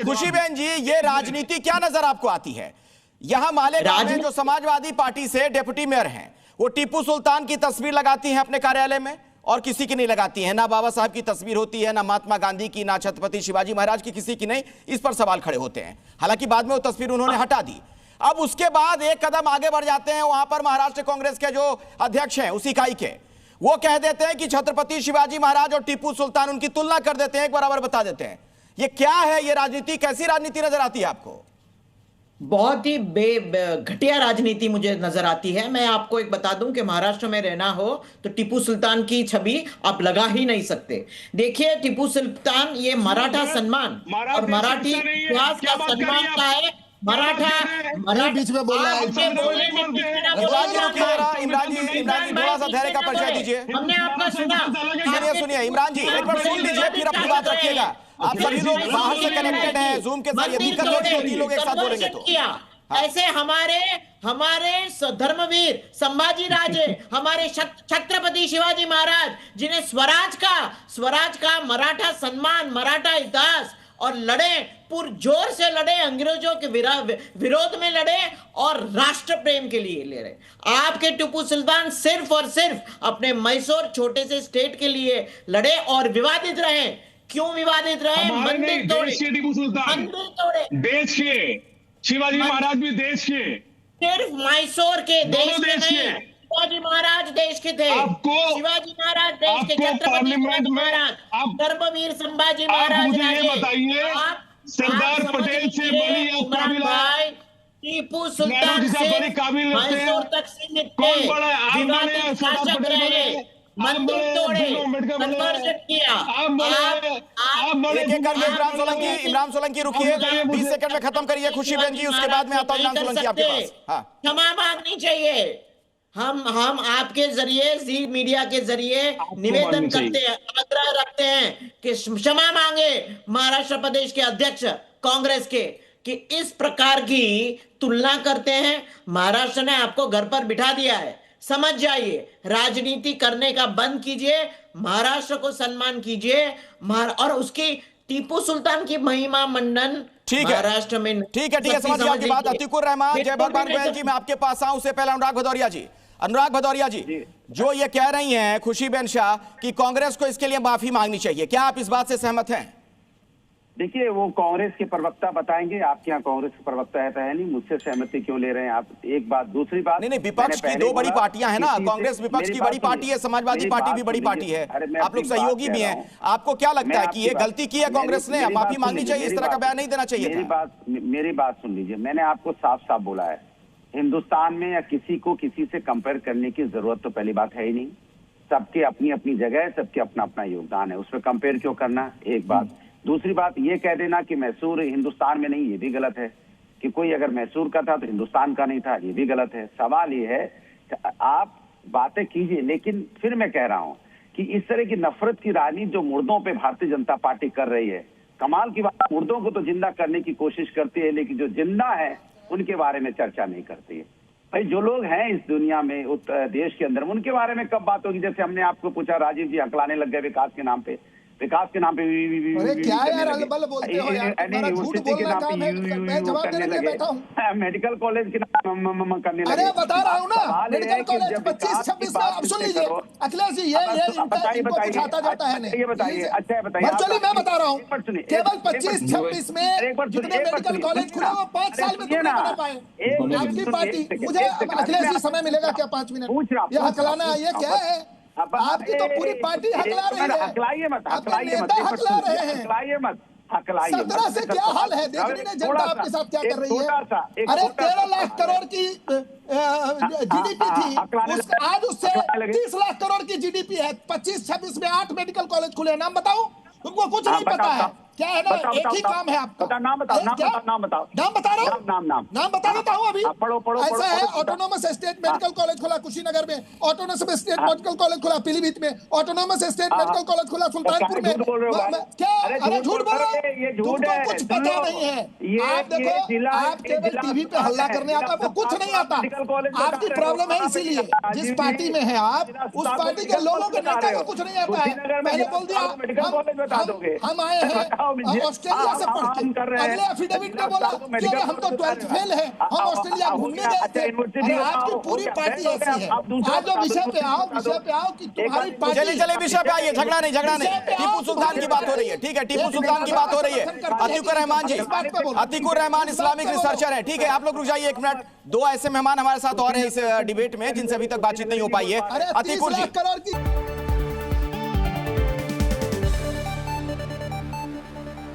खुशीबेन जी, ये राजनीति क्या नजर आपको आती है? यहां मालेगांव में जो समाजवादी पार्टी से डिप्टी मेयर हैं, वो टीपू सुल्तान की तस्वीर लगाती हैं अपने कार्यालय में और किसी की नहीं लगाती है। ना बाबा साहब की तस्वीर होती है, ना महात्मा गांधी की, ना छत्रपति शिवाजी महाराज की, किसी की नहीं। इस पर सवाल खड़े होते हैं। हालांकि बाद में वो तस्वीर उन्होंने हटा दी। अब उसके बाद एक कदम आगे बढ़ जाते हैं। वहां पर महाराष्ट्र कांग्रेस के जो अध्यक्ष हैं उस इकाई के, वो कह देते हैं कि छत्रपति शिवाजी महाराज और टीपू सुल्तान, उनकी तुलना कर देते हैं, एक बराबर बता देते हैं। ये क्या है? ये राजनीति कैसी राजनीति नजर आती है आपको? बहुत ही घटिया राजनीति मुझे नजर आती है। मैं आपको एक बता दूं कि महाराष्ट्र में रहना हो तो टीपू सुल्तान की छवि आप लगा ही नहीं सकते। देखिए, टीपू सुल्तान ये मराठा सम्मान और मराठी इतिहास का सम्मान का है। मराठा बीच में बोल रहा है। इमरान जी थोड़ा सा धैर्य का परिचय दीजिए। हमने आपका सुना। सुनिए इमरान जी, एक बार सुन लीजिए, फिर अपनी बात रखिएगा। आप सभी लोग बाहर से कनेक्टेड हैं, जूम के जरिए। दिक्कत होती है 3 लोग एक साथ बोलेंगे तो। ऐसे हमारे धर्मवीर संभाजी राजे, हमारे छत्रपति शिवाजी महाराज, जिन्हें स्वराज का मराठा सम्मान, मराठा इतिहास और लड़े, पुरजोर से लड़े, अंग्रेजों के विरोध में लड़े और राष्ट्र प्रेम के लिए ले रहे। आपके टीपू सुल्तान सिर्फ और सिर्फ अपने मैसूर छोटे से स्टेट के लिए लड़े और विवादित रहे। क्यों विवादित रहे? मंदिर तोड़े, टीपू सुल्तान मंदिर तोड़े, देश के शिवाजी महाराज भी देश के, सिर्फ मैसूर के, देश के नहीं। शिवाजी महाराज देश के थे। शिवाजी महाराज देश के, छत्रपति महाराज, धर्मवीर संभाजी महाराज। ये बताइए, सरदार पटेल से बड़ी भाई टीपू सुल्तान से मैसूर तक सीमित थे। विवादित शासक रहे, मंदिर तोड़े, कन्वर्जन किया। इमरान सोलंकी रुकिए, 20 सेकंड में खत्म करिए खुशीबेन जी, उसके बाद में आता हूं इमरान सोलंकी आपके पास। क्षमा मांगनी चाहिए। हम आपके जरिए, जी मीडिया के जरिए निवेदन करते हैं, आग्रह रखते हैं कि क्षमा मांगे महाराष्ट्र प्रदेश के अध्यक्ष कांग्रेस के, कि इस प्रकार की तुलना करते हैं। महाराष्ट्र ने आपको घर पर बिठा दिया है, समझ जाइए। राजनीति करने का बंद कीजिए, महाराष्ट्र को सम्मान कीजिए। और उसकी टीपू सुल्तान की महिमा मंडन महाराष्ट्र में ठीक है समझ गया आपकी बात। अतीकुर रहमान, जय भगवान गोयल जी, मैं आपके पास आऊं। उससे पहले अनुराग भदौरिया जी, जो ये कह रही हैं खुशीबेन शाह कि कांग्रेस को इसके लिए माफी मांगनी चाहिए, क्या आप इस बात से सहमत हैं? देखिए, वो कांग्रेस के प्रवक्ता बताएंगे। आपके यहाँ कांग्रेस के प्रवक्ता है नहीं, मुझसे सहमति क्यों ले रहे हैं आप? एक बात। दूसरी बात, नहीं, विपक्ष की 2 बड़ी पार्टियां हैं ना। कांग्रेस विपक्ष की बड़ी पार्टी है, समाजवादी पार्टी भी बड़ी पार्टी है, आप लोग सहयोगी भी हैं। आपको क्या लगता है कि ये गलती की है कांग्रेस ने? माफी मांगनी चाहिए, इस तरह का बयान नहीं देना चाहिए? मेरी बात सुन लीजिए। मैंने आपको साफ साफ बोला है, हिंदुस्तान में या किसी को किसी से कंपेयर करने की जरूरत तो पहली बात है ही नहीं। सबके अपनी अपनी जगह है, सबके अपना अपना योगदान है, उसमें कंपेयर क्यों करना? एक बात। दूसरी बात, ये कह देना कि मैसूर हिंदुस्तान में नहीं, ये भी गलत है। कि कोई अगर मैसूर का था तो हिंदुस्तान का नहीं था, ये भी गलत है। सवाल ये है कि आप बातें कीजिए, लेकिन फिर मैं कह रहा हूं कि इस तरह की नफरत की राजनीति जो मुर्दों पे भारतीय जनता पार्टी कर रही है, कमाल की बात, मुर्दों को तो जिंदा करने की कोशिश करती है, लेकिन जो जिंदा है उनके बारे में चर्चा नहीं करती है। भाई, जो लोग हैं इस दुनिया में, देश के अंदर, उनके बारे में कब बात होगी? जैसे हमने आपको पूछा, राजीव जी हकलाने लग गए विकास के नाम पे पे क्या यार अलबल बोलते हो यार, तुम्हारा झूठ बोलना काम है। मैं जवाब देने के लिए बैठा हूं। मेडिकल कॉलेज के नाम करने लगे। अरे बता रहा हूं ना, मेडिकल कॉलेज 25-26 में। अब सुन लीजिए अखिलेश जी, ये इनको कुछ आता जाता है नहीं। ये बताइए। अच्छा बताइए। चलिए मैं बता रहा हूं, केवल 25-26 में जितने मेडिकल कॉलेज खुले वो 5 साल में तुम नहीं बना पाए। आपकी पार्टी, मुझे अखिलेश जी समय मिलेगा क्या? 5 मिनट। ये हकलाना, ये क्या है? आपकी तो पूरी पार्टी हकला रही है। हकलाइए मत, हकला रहे हैं। हकलाइए मत, हकलाइए मत। 17 से क्या हाल है? देखनी नहीं जनता आपके साथ क्या कर रही है। अरे 13 लाख करोड़ की जीडीपी थी, आज उससे 30 लाख करोड़ की जीडीपी है। 25-26 में 8 मेडिकल कॉलेज खुले। नाम बताओ, तुमको कुछ नहीं पता है क्या? है ना, एक ही काम है आपका। नाम बताओ। नाम बता रहा हूँ, नाम बता देता हूँ अभी। ऐसा है, ऑटोनोमस स्टेट मेडिकल कॉलेज खुला कुशीनगर में, ऑटोनोमस स्टेट मेडिकल कॉलेज खुला पीलीभीत में, ऑटोनोमस स्टेट मेडिकल कॉलेज खुला सुल्तानपुर में। क्या? अरे झूठ बोल रहे हो, तुमको कुछ पता नहीं है। आप देखो, आप केवल टीवी पे हल्ला करने आता, आपको कुछ नहीं आता। आपकी प्रॉब्लम है, इसीलिए जिस पार्टी में है आप, उस पार्टी के लोगों के नेता को कुछ नहीं आता है। मैंने बोल दिया, हम आए हैं ऑस्ट्रेलिया से पढ़ के अगले एफिडेविट में बोला कि अरे हम तो 12th फेल है, हम ऑस्ट्रेलिया घूमने गए थे। अरे आपकी पूरी पार्टी ऐसी है। आज जो विषय पे आओ कि तुम्हारी पार्टी। चलिए विषय पे आइए, झगड़ा नहीं टीपू सुल्तान की बात हो रही है, ठीक है, टीपू सुल्तान की बात हो रही है। अतीकुर रहमान जी, अतीकुर रहमान इस्लामिक रिसर्चर है, ठीक है, आप लोग रुक जाइए 1 मिनट। 2 ऐसे मेहमान हमारे साथ और हैं इस डिबेट में जिनसे अभी तक बातचीत नहीं हो पाई है। अतीकुर जी,